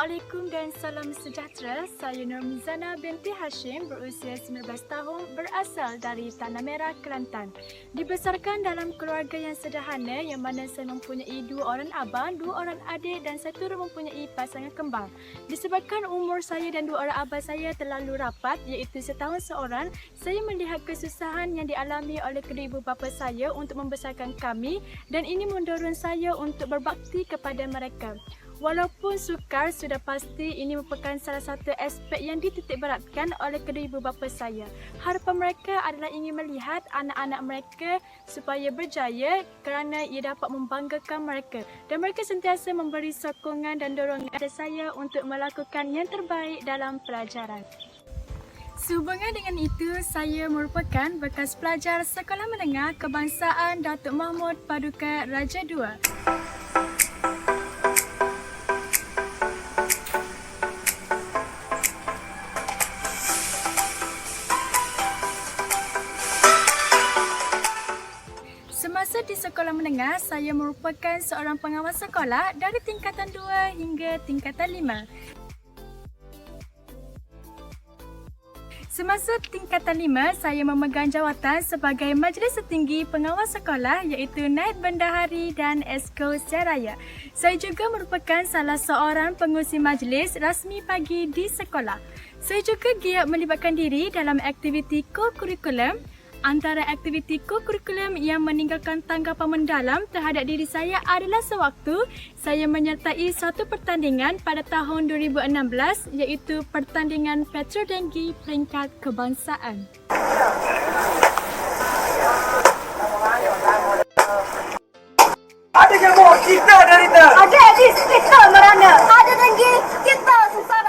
Assalamualaikum dan salam sejahtera. Saya Nurmizana binti Hashim, berusia 19 tahun, berasal dari Tanah Merah, Kelantan. Dibesarkan dalam keluarga yang sederhana yang mana saya mempunyai 2 orang abang, 2 orang adik dan saya turut mempunyai pasangan kembar. Disebabkan umur saya dan 2 orang abang saya terlalu rapat, iaitu setahun seorang, saya melihat kesusahan yang dialami oleh kedua ibu bapa saya untuk membesarkan kami dan ini mendorong saya untuk berbakti kepada mereka. Walaupun sukar, sudah pasti ini merupakan salah satu aspek yang dititikberatkan oleh kedua ibu bapa saya. Harapan mereka adalah ingin melihat anak-anak mereka supaya berjaya kerana ia dapat membanggakan mereka. Dan mereka sentiasa memberi sokongan dan dorongan kepada saya untuk melakukan yang terbaik dalam pelajaran. Sehubungan dengan itu, saya merupakan bekas pelajar Sekolah Menengah Kebangsaan Datuk Mahmud Paduka Raja II. Semasa di sekolah menengah, saya merupakan seorang pengawas sekolah dari tingkatan 2 hingga tingkatan 5. Semasa tingkatan 5, saya memegang jawatan sebagai Majlis Setinggi Pengawas Sekolah iaitu Naib Bendahari dan Esko Siaraya. Saya juga merupakan salah seorang pengurusi majlis rasmi pagi di sekolah. Saya juga giat melibatkan diri dalam aktiviti ko-kurikulum. Antara aktiviti ko-kurikulum yang meninggalkan tanggapan mendalam terhadap diri saya adalah sewaktu saya menyertai satu pertandingan pada tahun 2016 iaitu pertandingan Petrodengki peringkat kebangsaan. Ada jamur, kita derita. Ada Adis, kita merana. Ada dengki, kita sengsara.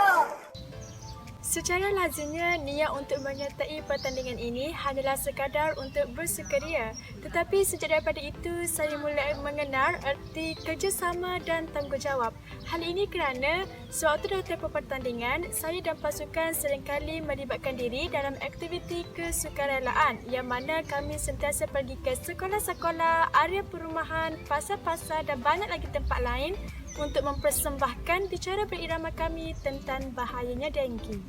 Secara lazimnya, niat untuk menyertai pertandingan ini hanyalah sekadar untuk bersukaria. Tetapi sejak daripada itu, saya mulai mengenal erti kerjasama dan tanggungjawab. Hal ini kerana sewaktu dalam tempoh pertandingan, saya dan pasukan seringkali melibatkan diri dalam aktiviti kesukarelaan yang mana kami sentiasa pergi ke sekolah-sekolah, area perumahan, pasar-pasar dan banyak lagi tempat lain untuk mempersembahkan bicara berirama kami tentang bahayanya dengki.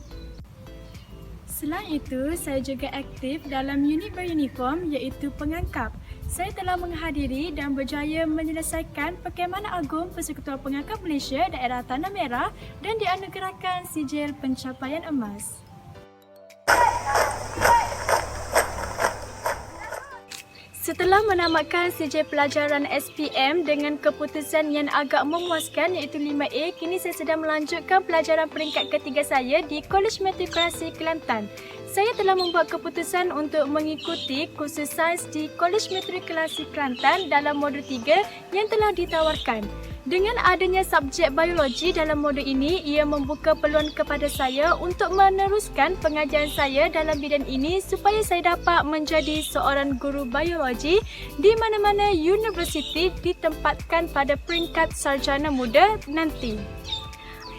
Selain itu, saya juga aktif dalam unit beruniform iaitu pengangkap. Saya telah menghadiri dan berjaya menyelesaikan Perkhidmatan Agung Persekutuan Pengangkap Malaysia Daerah Tanah Merah dan dianugerahkan sijil pencapaian emas. Setelah menamatkan sijil pelajaran SPM dengan keputusan yang agak memuaskan iaitu 5A, kini saya sedang melanjutkan pelajaran peringkat ketiga saya di Kolej Matrikulasi Kelantan. Saya telah membuat keputusan untuk mengikuti kursus sains di Kolej Matrikulasi Kelantan dalam modul 3 yang telah ditawarkan. Dengan adanya subjek biologi dalam modul ini, ia membuka peluang kepada saya untuk meneruskan pengajaran saya dalam bidang ini supaya saya dapat menjadi seorang guru biologi di mana-mana universiti ditempatkan pada peringkat sarjana muda nanti.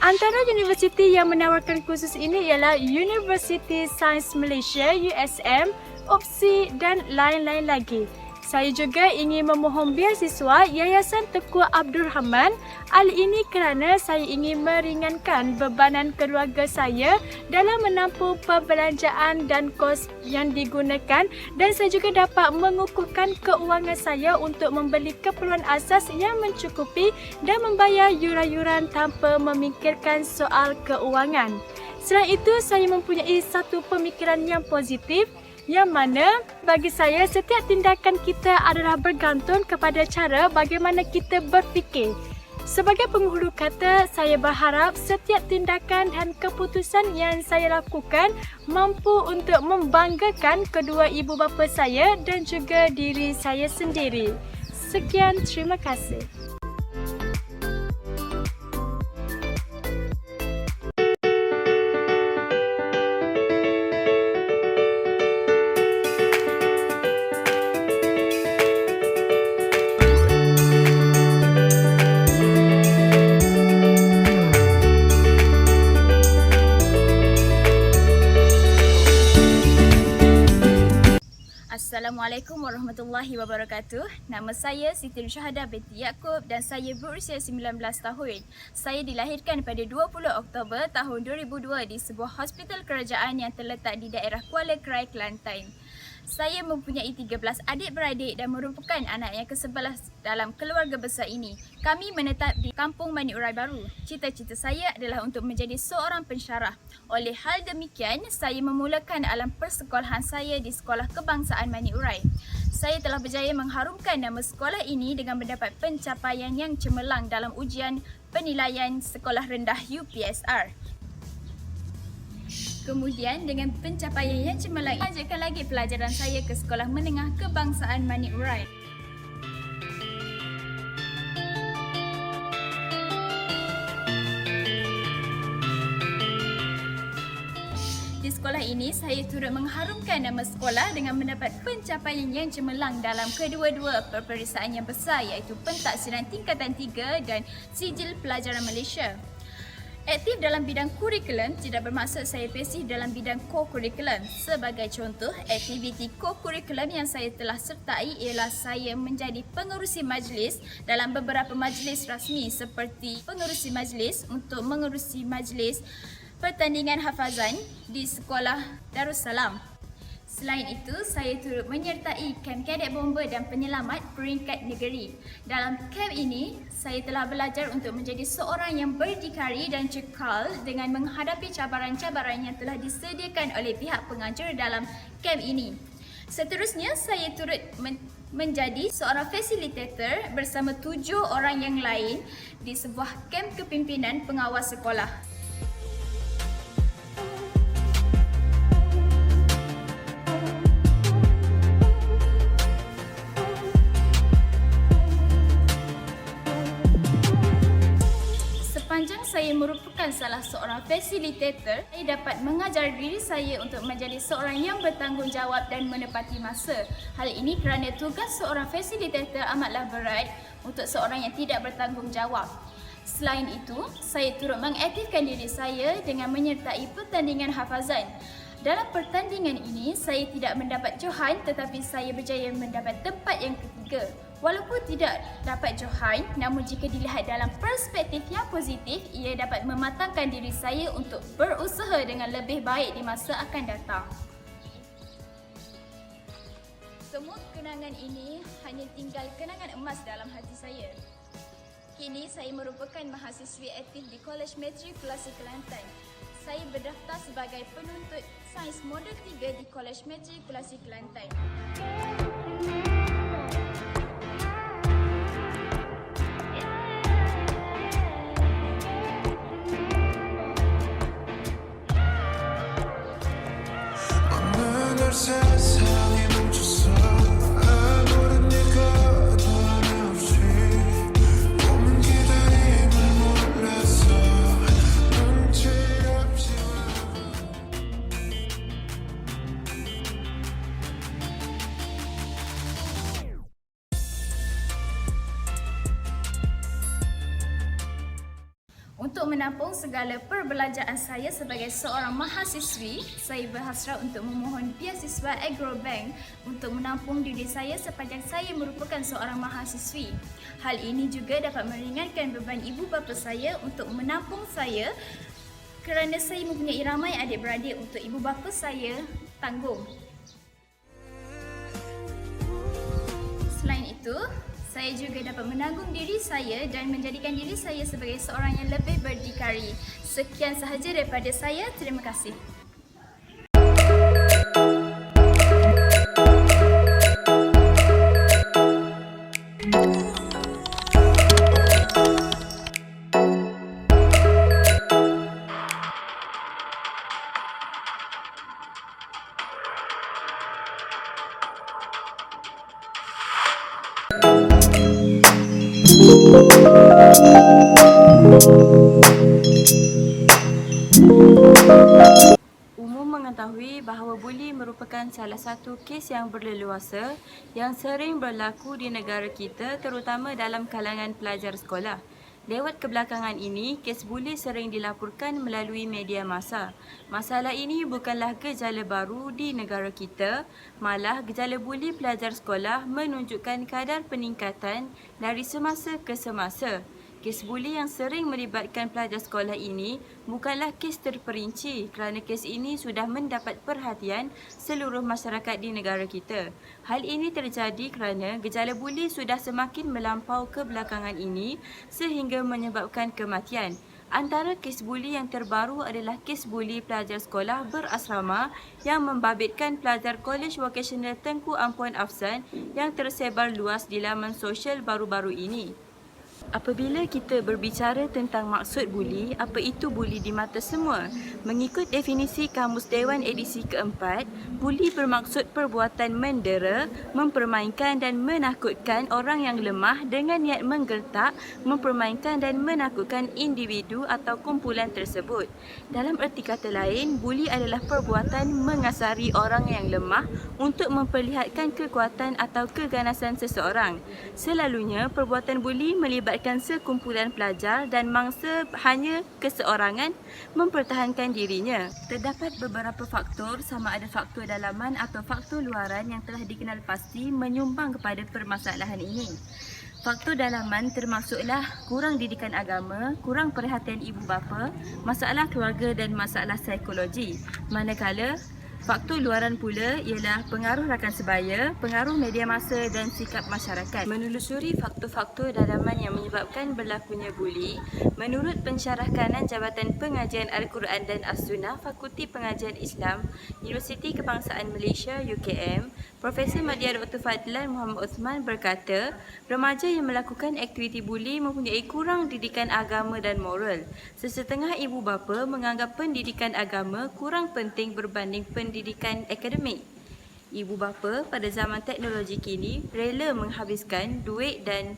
Antara universiti yang menawarkan kursus ini ialah Universiti Sains Malaysia USM, UPSI dan lain-lain lagi. Saya juga ingin memohon beasiswa Yayasan Tengku Abdul Rahman. Hal ini kerana saya ingin meringankan bebanan keluarga saya dalam menampung perbelanjaan dan kos yang digunakan dan saya juga dapat mengukuhkan keuangan saya untuk membeli keperluan asas yang mencukupi dan membayar yuran-yuran tanpa memikirkan soal keuangan. Selain itu, saya mempunyai satu pemikiran yang positif yang mana bagi saya setiap tindakan kita adalah bergantung kepada cara bagaimana kita berfikir. Sebagai penghulu kata, saya berharap setiap tindakan dan keputusan yang saya lakukan mampu untuk membanggakan kedua ibu bapa saya dan juga diri saya sendiri. Sekian, terima kasih. Assalamualaikum warahmatullahi wabarakatuh. Nama saya Siti Nursyahada binti Yaakob dan saya berusia 19 tahun. Saya dilahirkan pada 20 Oktober tahun 2002 di sebuah hospital kerajaan yang terletak di daerah Kuala Krai, Kelantan. Saya mempunyai 13 adik-beradik dan merupakan anak yang ke-11 dalam keluarga besar ini. Kami menetap di Kampung Mani Urai Baru. Cita-cita saya adalah untuk menjadi seorang pensyarah. Oleh hal demikian, saya memulakan alam persekolahan saya di Sekolah Kebangsaan Mani Urai. Saya telah berjaya mengharumkan nama sekolah ini dengan mendapat pencapaian yang cemerlang dalam ujian penilaian sekolah rendah UPSR. Kemudian dengan pencapaian yang cemerlang, lanjutkan lagi pelajaran saya ke Sekolah Menengah Kebangsaan Mani Urai. Di sekolah ini, saya turut mengharumkan nama sekolah dengan mendapat pencapaian yang cemerlang dalam kedua-dua peperiksaan yang besar iaitu Pentaksiran Tingkatan 3 dan Sijil Pelajaran Malaysia. Aktif dalam bidang kurikulum tidak bermaksud saya pasif dalam bidang co-kurikulum. Sebagai contoh, aktiviti co-kurikulum yang saya telah sertai ialah saya menjadi pengerusi majlis dalam beberapa majlis rasmi seperti pengerusi majlis untuk mengerusi majlis pertandingan hafazan di Sekolah Darussalam. Selain itu, saya turut menyertai kem kadet bomba dan penyelamat peringkat negeri. Dalam kem ini, saya telah belajar untuk menjadi seorang yang berdikari dan cekal dengan menghadapi cabaran-cabaran yang telah disediakan oleh pihak pengajar dalam kem ini. Seterusnya, saya turut menjadi seorang fasilitator bersama 7 orang yang lain di sebuah kem kepimpinan pengawas sekolah. Sepanjang saya merupakan salah seorang fasilitator, saya dapat mengajar diri saya untuk menjadi seorang yang bertanggungjawab dan menepati masa. Hal ini kerana tugas seorang fasilitator amatlah berat untuk seorang yang tidak bertanggungjawab. Selain itu, saya turut mengaktifkan diri saya dengan menyertai pertandingan hafazan. Dalam pertandingan ini, saya tidak mendapat johan tetapi saya berjaya mendapat tempat yang ketiga. Walaupun tidak dapat johan, namun jika dilihat dalam perspektif yang positif, ia dapat mematangkan diri saya untuk berusaha dengan lebih baik di masa akan datang. Semua kenangan ini hanya tinggal kenangan emas dalam hati saya. Kini saya merupakan mahasiswi aktif di Kolej Matrikulasi Kelantan. Saya berdaftar sebagai penuntut Sains Modul 3 di Kolej Matrikulasi Kelantan. 세상이 멈췄어 아무런 네가 변함없이 오는 기다림을 몰라서 눈치 없이 Untuk menampung segala perbelanjaan saya sebagai seorang mahasiswi, saya berhasrat untuk memohon beasiswa Agrobank untuk menampung diri saya sepanjang saya merupakan seorang mahasiswi. Hal ini juga dapat meringankan beban ibu bapa saya untuk menampung saya kerana saya mempunyai ramai adik-beradik untuk ibu bapa saya tanggung. Selain itu, saya juga dapat menanggung diri saya dan menjadikan diri saya sebagai seorang yang lebih berdikari. Sekian sahaja daripada saya. Terima kasih. Umum mengetahui bahawa buli merupakan salah satu kes yang berleluasa yang sering berlaku di negara kita terutama dalam kalangan pelajar sekolah. Lewat kebelakangan ini, kes buli sering dilaporkan melalui media massa. Masalah ini bukanlah gejala baru di negara kita, malah gejala buli pelajar sekolah menunjukkan kadar peningkatan dari semasa ke semasa. Kes buli yang sering melibatkan pelajar sekolah ini bukanlah kes terperinci kerana kes ini sudah mendapat perhatian seluruh masyarakat di negara kita. Hal ini terjadi kerana gejala buli sudah semakin melampau kebelakangan ini sehingga menyebabkan kematian. Antara kes buli yang terbaru adalah kes buli pelajar sekolah berasrama yang membabitkan pelajar Kolej Vokasional Tengku Ampuan Afsan yang tersebar luas di laman sosial baru-baru ini. Apabila kita berbicara tentang maksud buli, apa itu buli di mata semua? Mengikut definisi Kamus Dewan edisi keempat, buli bermaksud perbuatan mendera, mempermainkan dan menakutkan orang yang lemah dengan niat menggertak, mempermainkan dan menakutkan individu atau kumpulan tersebut. Dalam erti kata lain, buli adalah perbuatan mengasari orang yang lemah untuk memperlihatkan kekuatan atau keganasan seseorang. Selalunya, perbuatan buli melibatkan sekumpulan pelajar dan mangsa hanya keseorangan mempertahankan dirinya. Terdapat beberapa faktor, sama ada faktor dalaman atau faktor luaran yang telah dikenal pasti menyumbang kepada permasalahan ini. Faktor dalaman termasuklah kurang didikan agama, kurang perhatian ibu bapa, masalah keluarga dan masalah psikologi. Manakala faktor luaran pula ialah pengaruh rakan sebaya, pengaruh media massa dan sikap masyarakat. Menelusuri faktor-faktor dalaman yang menyebabkan berlakunya buli, menurut pensyarah kanan Jabatan Pengajian Al-Quran dan As-Sunnah Fakulti Pengajian Islam, Universiti Kebangsaan Malaysia UKM, Profesor Madya Dr. Fadlan Muhammad Osman berkata, remaja yang melakukan aktiviti buli mempunyai kurang didikan agama dan moral. Sesetengah ibu bapa menganggap pendidikan agama kurang penting berbanding pendidikan akademik. Ibu bapa pada zaman teknologi kini rela menghabiskan duit dan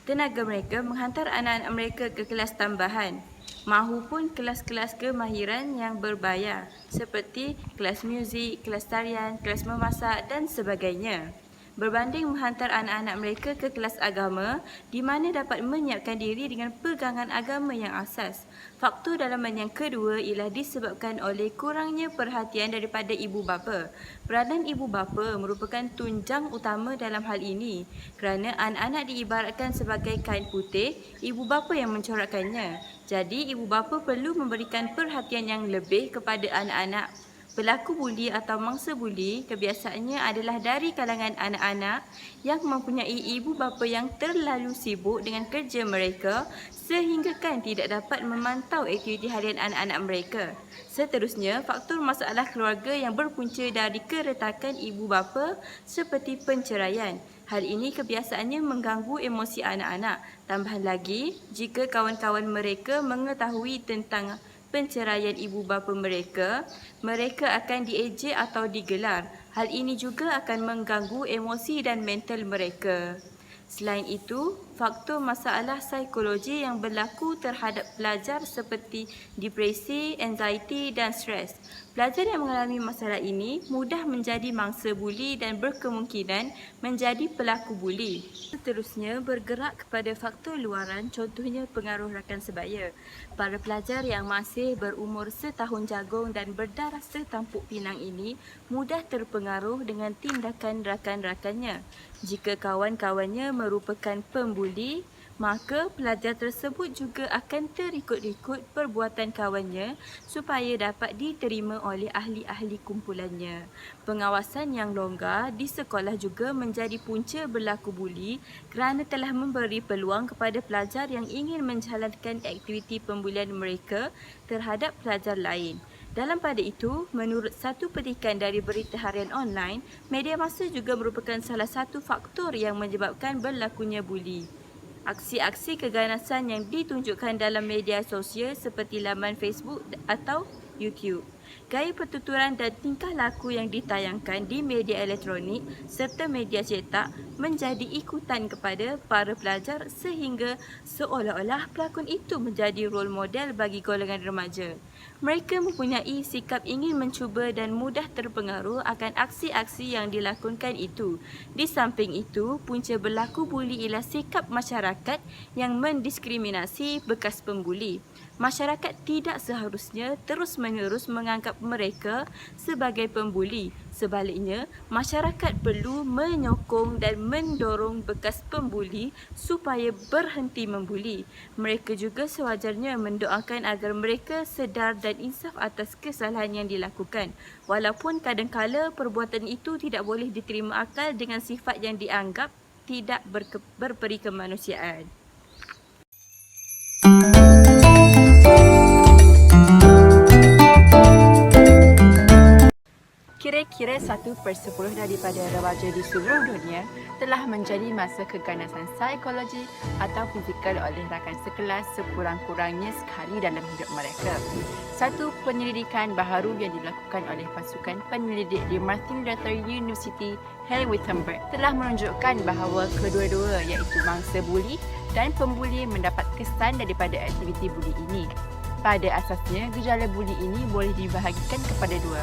tenaga mereka menghantar anak-anak mereka ke kelas tambahan, mahupun kelas-kelas kemahiran yang berbayar seperti kelas muzik, kelas tarian, kelas memasak dan sebagainya, berbanding menghantar anak-anak mereka ke kelas agama di mana dapat menyiapkan diri dengan pegangan agama yang asas. Faktor dalaman yang kedua ialah disebabkan oleh kurangnya perhatian daripada ibu bapa. Peranan ibu bapa merupakan tunjang utama dalam hal ini kerana anak-anak diibaratkan sebagai kain putih, ibu bapa yang mencorakkannya. Jadi ibu bapa perlu memberikan perhatian yang lebih kepada anak-anak. Pelaku buli atau mangsa buli kebiasaannya adalah dari kalangan anak-anak yang mempunyai ibu bapa yang terlalu sibuk dengan kerja mereka sehinggakan tidak dapat memantau aktiviti harian anak-anak mereka. Seterusnya, faktor masalah keluarga yang berpunca dari keretakan ibu bapa seperti penceraian. Hal ini kebiasaannya mengganggu emosi anak-anak. Tambahan lagi, jika kawan-kawan mereka mengetahui tentang penceraian ibu bapa mereka, mereka akan diejek atau digelar. Hal ini juga akan mengganggu emosi dan mental mereka. Selain itu, faktor masalah psikologi yang berlaku terhadap pelajar seperti depresi, anxiety dan stres. Pelajar yang mengalami masalah ini mudah menjadi mangsa buli dan berkemungkinan menjadi pelaku buli. Seterusnya, bergerak kepada faktor luaran, contohnya pengaruh rakan sebaya. Para pelajar yang masih berumur setahun jagung dan berdarah setampuk pinang ini mudah terpengaruh dengan tindakan rakan-rakannya. Jika kawan-kawannya merupakan pembuli, maka pelajar tersebut juga akan terikut-ikut perbuatan kawannya supaya dapat diterima oleh ahli-ahli kumpulannya. Pengawasan yang longgar di sekolah juga menjadi punca berlaku buli kerana telah memberi peluang kepada pelajar yang ingin menjalankan aktiviti pembulian mereka terhadap pelajar lain. Dalam pada itu, menurut satu petikan dari berita harian online, media massa juga merupakan salah satu faktor yang menyebabkan berlakunya buli. Aksi-aksi keganasan yang ditunjukkan dalam media sosial seperti laman Facebook atau YouTube, gaya pertuturan dan tingkah laku yang ditayangkan di media elektronik serta media cetak menjadi ikutan kepada para pelajar sehingga seolah-olah pelakon itu menjadi role model bagi golongan remaja. Mereka mempunyai sikap ingin mencuba dan mudah terpengaruh akan aksi-aksi yang dilakukan itu. Di samping itu, punca berlaku buli ialah sikap masyarakat yang mendiskriminasi bekas pembuli. Masyarakat tidak seharusnya terus-menerus menganggap mereka sebagai pembuli. Sebaliknya, masyarakat perlu menyokong dan mendorong bekas pembuli supaya berhenti membuli. Mereka juga sewajarnya mendoakan agar mereka sedar dan insaf atas kesalahan yang dilakukan. Walaupun kadangkala perbuatan itu tidak boleh diterima akal dengan sifat yang dianggap tidak berperi kemanusiaan. Kira-kira 1/10 daripada remaja di seluruh dunia telah menjadi masa keganasan psikologi atau fizikal oleh rakan sekelas sekurang-kurangnya sekali dalam hidup mereka. Satu penyelidikan baharu yang dilakukan oleh pasukan penyelidik di Martin Luther University, Halle-Wittenberg telah menunjukkan bahawa kedua-dua iaitu mangsa buli dan pembuli mendapat kesan daripada aktiviti buli ini. Pada asasnya, gejala buli ini boleh dibahagikan kepada dua,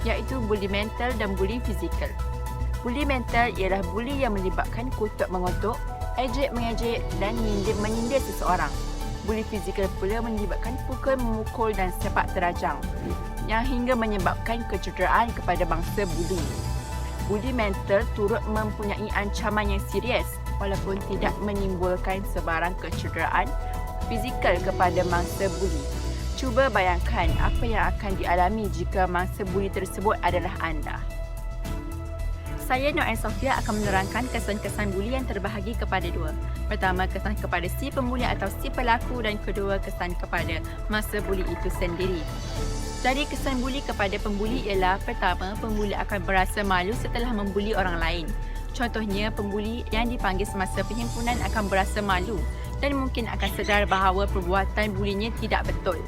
iaitu buli mental dan buli fizikal. Buli mental ialah buli yang melibatkan kutuk mengutuk, ejek-mengejek dan menyindir seseorang. Buli fizikal pula melibatkan pukul, memukul dan sepak terajang yang hingga menyebabkan kecederaan kepada bangsa buli. Buli mental turut mempunyai ancaman yang serius walaupun tidak menimbulkan sebarang kecederaan fizikal kepada mangsa buli. Cuba bayangkan apa yang akan dialami jika mangsa buli tersebut adalah anda. Saya Nur Sofia akan menerangkan kesan-kesan buli yang terbahagi kepada dua. Pertama, kesan kepada si pembuli atau si pelaku dan kedua, kesan kepada mangsa buli itu sendiri. Jadi kesan buli kepada pembuli ialah pertama, pembuli akan berasa malu setelah membuli orang lain. Contohnya, pembuli yang dipanggil semasa perhimpunan akan berasa malu dan mungkin akan sedar bahawa perbuatan bulinya tidak betul.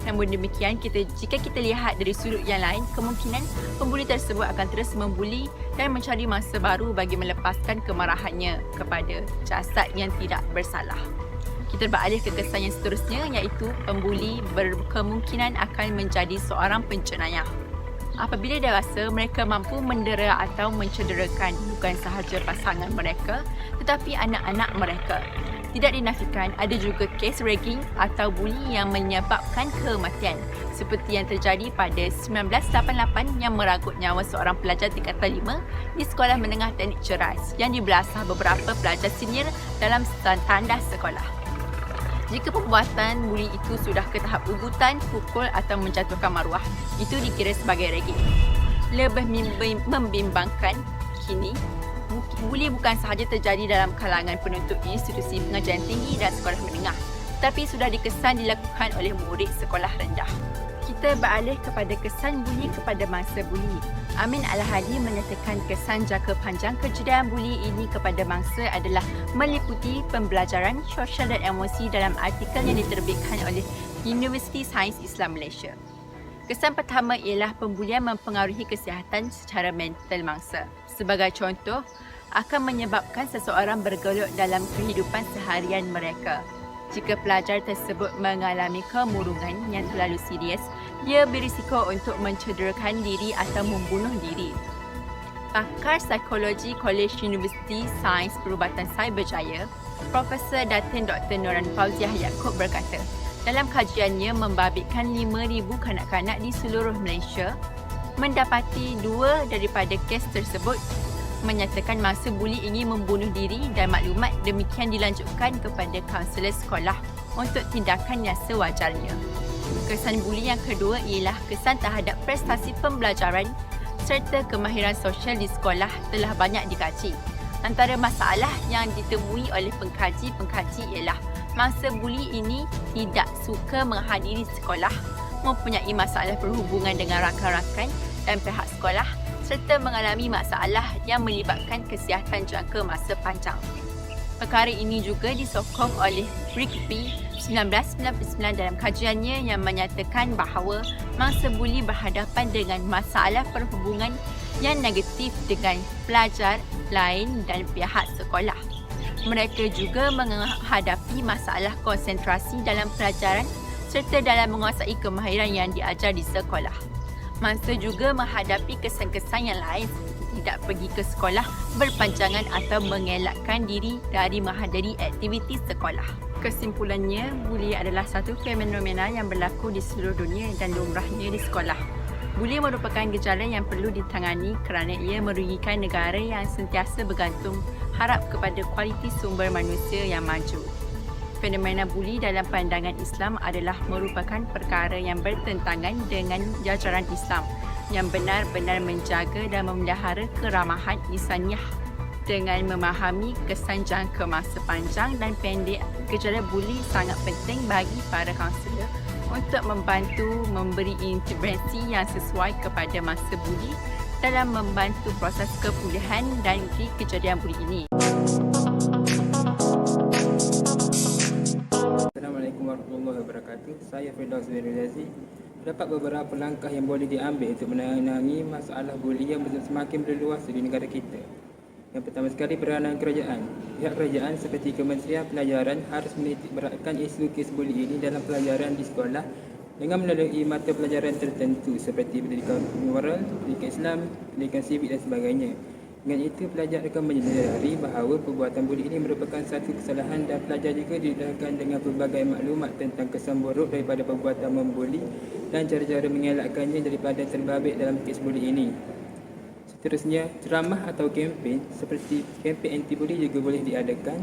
Namun demikian, jika kita lihat dari sudut yang lain, kemungkinan pembuli tersebut akan terus membuli dan mencari mangsa baru bagi melepaskan kemarahannya kepada jasad yang tidak bersalah. Kita beralih ke kesan yang seterusnya, iaitu pembuli berkemungkinan akan menjadi seorang penjenayah. Apabila dia rasa mereka mampu mendera atau mencederakan bukan sahaja pasangan mereka tetapi anak-anak mereka. Tidak dinafikan ada juga kes ragging atau buli yang menyebabkan kematian seperti yang terjadi pada 1988 yang merangkut nyawa seorang pelajar tingkatan 5 di Sekolah Menengah Teknik Ceras yang dibelasah beberapa pelajar senior dalam tandas sekolah. Jika perbuatan buli itu sudah ke tahap ugutan, pukul atau menjatuhkan maruah, itu dikira sebagai ragging. Lebih membimbangkan kini, buli bukan sahaja terjadi dalam kalangan penuntut institusi pengajian tinggi dan sekolah menengah, tetapi sudah dikesan dilakukan oleh murid sekolah rendah. Kita beralih kepada kesan buli kepada mangsa buli. Amin Al-Hadi menyatakan kesan jangka panjang kejadian buli ini kepada mangsa adalah meliputi pembelajaran sosial dan emosi dalam artikel yang diterbitkan oleh Universiti Sains Islam Malaysia. Kesan pertama ialah pembulian mempengaruhi kesihatan secara mental mangsa. Sebagai contoh, akan menyebabkan seseorang bergeluk dalam kehidupan seharian mereka. Jika pelajar tersebut mengalami kemurungan yang terlalu serius, dia berisiko untuk mencederakan diri atau membunuh diri. Pakar psikologi Kolej Universiti Sains Perubatan Cyberjaya, Profesor Datin Dr. Noran Fauziah Yaakob berkata, dalam kajiannya membabitkan 5,000 kanak-kanak di seluruh Malaysia, mendapati 2 daripada kes tersebut menyatakan mangsa buli ingin membunuh diri dan maklumat demikian dilanjutkan kepada kaunselor sekolah untuk tindakan yang sewajarnya. Kesan buli yang kedua ialah kesan terhadap prestasi pembelajaran serta kemahiran sosial di sekolah telah banyak dikaji. Antara masalah yang ditemui oleh pengkaji ialah mangsa buli ini tidak suka menghadiri sekolah, mempunyai masalah perhubungan dengan rakan-rakan dan pihak sekolah serta mengalami masalah yang melibatkan kesihatan jangka masa panjang. Perkara ini juga disokong oleh Rigby 1999 dalam kajiannya yang menyatakan bahawa mangsa buli berhadapan dengan masalah perhubungan yang negatif dengan pelajar lain dan pihak sekolah. Mereka juga menghadapi masalah konsentrasi dalam pelajaran serta dalam menguasai kemahiran yang diajar di sekolah. Mangsa juga menghadapi kesan-kesan yang lain seperti tidak pergi ke sekolah berpanjangan atau mengelakkan diri dari menghadiri aktiviti sekolah. Kesimpulannya, buli adalah satu fenomena yang berlaku di seluruh dunia dan lumrahnya di sekolah. Buli merupakan gejala yang perlu ditangani kerana ia merugikan negara yang sentiasa bergantung harap kepada kualiti sumber manusia yang maju. Fenomena buli dalam pandangan Islam adalah merupakan perkara yang bertentangan dengan ajaran Islam yang benar-benar menjaga dan memelihara keramahan insaniah dengan memahami kesan jangka masa panjang dan pendek. Gejala buli sangat penting bagi para kaunselor untuk membantu memberi intervensi yang sesuai kepada masa buli dalam membantu proses kepulihan dari kejadian buli ini. Assalamualaikum warahmatullahi wabarakatuh. Saya Firdaus Zainuliazi. Terdapat beberapa langkah yang boleh diambil untuk menangani masalah buli yang semakin berluas di negara kita. Yang pertama sekali, peranan kerajaan. Pihak kerajaan seperti Kementerian Pelajaran harus menitik beratkan isu kes buli ini dalam pelajaran di sekolah dengan melalui mata pelajaran tertentu seperti pendidikan moral, pendidikan Islam, pendidikan sivik dan sebagainya. Dengan itu, pelajar akan menyedari bahawa perbuatan buli ini merupakan satu kesalahan dan pelajar juga didedahkan dengan pelbagai maklumat tentang kesan buruk daripada perbuatan membuli dan cara-cara mengelakkannya daripada terbabit dalam kes buli ini. Seterusnya, ceramah atau kempen seperti kempen anti-buli juga boleh diadakan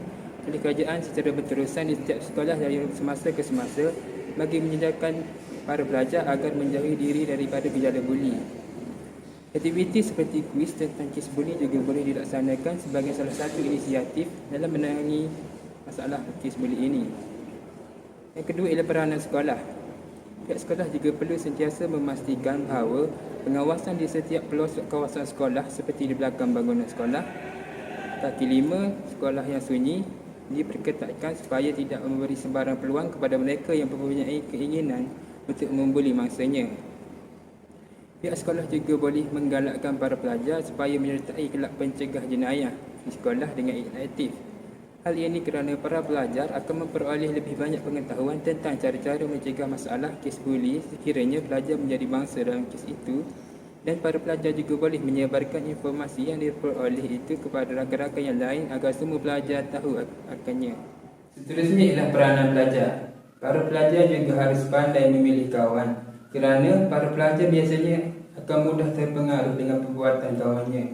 oleh kerajaan secara berterusan di setiap sekolah dari semasa ke semasa bagi menyediakan para pelajar agar menjauhi diri daripada gejala buli. Aktiviti seperti kuis tentang kes buli juga boleh dilaksanakan sebagai salah satu inisiatif dalam menangani masalah kes buli ini. Yang kedua ialah peranan sekolah. Pihak sekolah juga perlu sentiasa memastikan bahawa pengawasan di setiap pelosok kawasan sekolah seperti di belakang bangunan sekolah, kaki lima, sekolah yang sunyi diperketatkan supaya tidak memberi sembarang peluang kepada mereka yang mempunyai keinginan untuk membuli mangsanya. Pihak sekolah juga boleh menggalakkan para pelajar supaya menyertai kelab pencegah jenayah di sekolah dengan aktif. Hal ini kerana para pelajar akan memperoleh lebih banyak pengetahuan tentang cara-cara mencegah masalah kes buli sekiranya pelajar menjadi mangsa dalam kes itu, dan para pelajar juga boleh menyebarkan informasi yang diperoleh itu kepada rakan-rakan yang lain agar semua pelajar tahu akannya. Seterusnya ialah peranan pelajar. Para pelajar juga harus pandai memilih kawan kerana para pelajar biasanya akan mudah terpengaruh dengan perbuatan kawannya.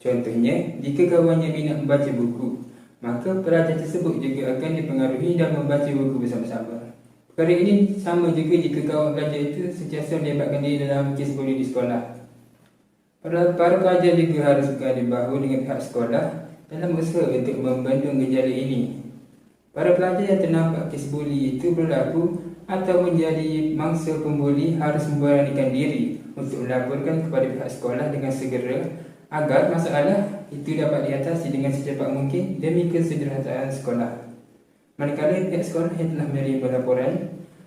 Contohnya, jika kawannya minat membaca buku, maka pelajar tersebut juga akan dipengaruhi dan membaca buku bersama-sama. Perkara ini sama juga jika kawan pelajar itu sentiasa melibatkan diri dalam kes buli di sekolah. Para pelajar juga harus berada bahu dengan pihak sekolah dalam usaha untuk membendung gejala ini. Para pelajar yang ternampak kes buli itu berlaku atau menjadi mangsa pembuli harus memberanikan diri untuk melaporkan kepada pihak sekolah dengan segera agar masalah itu dapat diatasi dengan secepat mungkin demi kesejahteraan sekolah. Manakala pihak sekolah yang telah menerima laporan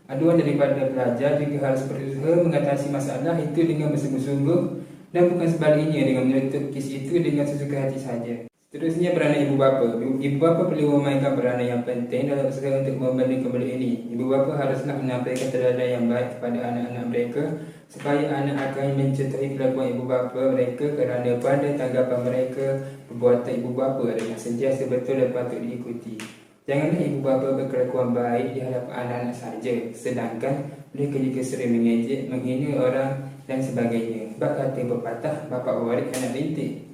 aduan daripada pelajar juga harus berusaha mengatasi masalah itu dengan bersungguh-sungguh dan bukan sebaliknya dengan menutup kes itu dengan sesuka hati sahaja. Seterusnya, peranan ibu bapa. Ibu bapa perlu memainkan peranan yang penting dalam usaha untuk membanding kembali ini. Ibu bapa haruslah menampilkan teladan yang baik kepada anak-anak mereka supaya anak akan mencontohi kelakuan ibu bapa mereka kerana pada tanggapan mereka perbuatan ibu bapa adalah sentiasa betul dan patut diikuti. Janganlah ibu bapa berkelakuan baik di hadapan anak-anak sahaja sedangkan mereka juga sering mengejek, menghina orang dan sebagainya. Sebab kata pepatah, bapa waris anak rintik.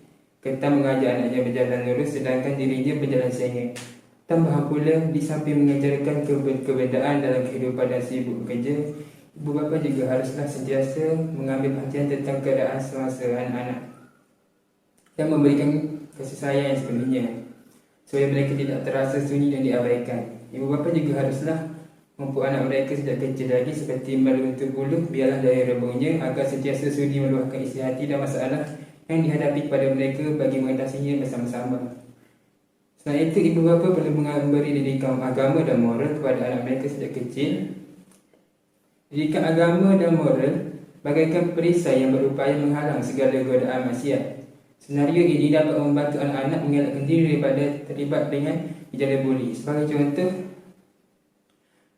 Ketam mengajar anaknya berjalan lurus sedangkan dirinya berjalan sengit. Tambahan pula, di samping mengajarkan keberadaan dalam kehidupan dan sibuk bekerja, ibu bapa juga haruslah sentiasa mengambil perhatian tentang keadaan semasa anak-anak dan memberikan kasih sayang yang sepenuhnya supaya mereka tidak terasa sunyi dan diabaikan. Ibu bapa juga haruslah memupuk anak mereka sejak kecil lagi seperti meluntur bulu biarlah dari rebungnya agar sentiasa sudi meluahkan isi hati dan masalah yang dihadapi kepada mereka bagi mengatasinya bersama-sama. Selain itu, ibu bapa perlu memberi didikan agama dan moral kepada anak mereka sejak kecil. Didikan agama dan moral bagaikan perisai yang berupaya menghalang segala godaan maksiat. Senario ini dapat membantu anak-anak mengelakkan diri daripada terlibat dengan gejala buli. Sebagai contoh,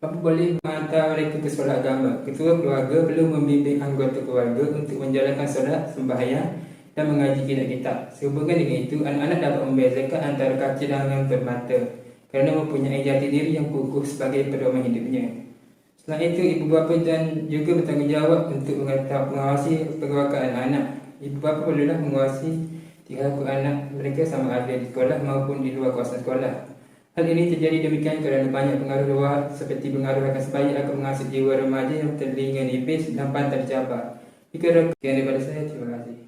Bapa boleh menghantar mereka ke solat agama. Ketua keluarga perlu membimbing anggota keluarga untuk menjalankan solat, sembahyang dan mengaji kitab-kitab. Sehubungan dengan itu, anak-anak dapat membezakan antara kaca dan yang permata kerana mempunyai jati diri yang kukuh sebagai pedoman hidupnya. Selain itu, ibu bapa dan juga bertanggungjawab untuk mengawasi pergerakan anak-anak. Ibu bapa perlulah mengawasi tingkah anak mereka sama ada di sekolah maupun di luar kawasan sekolah. Hal ini terjadi demikian kerana banyak pengaruh luar seperti pengaruh akan sebaya akan mengasut jiwa remaja yang telinga nipis dan pantai dicabar. Sekian daripada saya, terima kasih.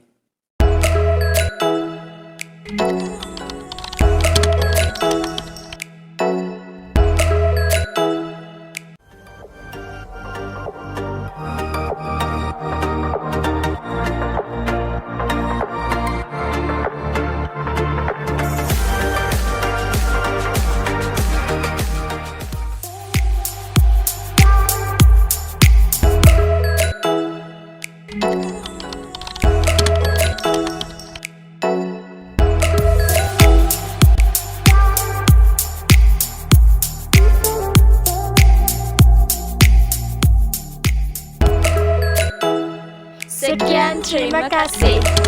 Sekian, terima kasih.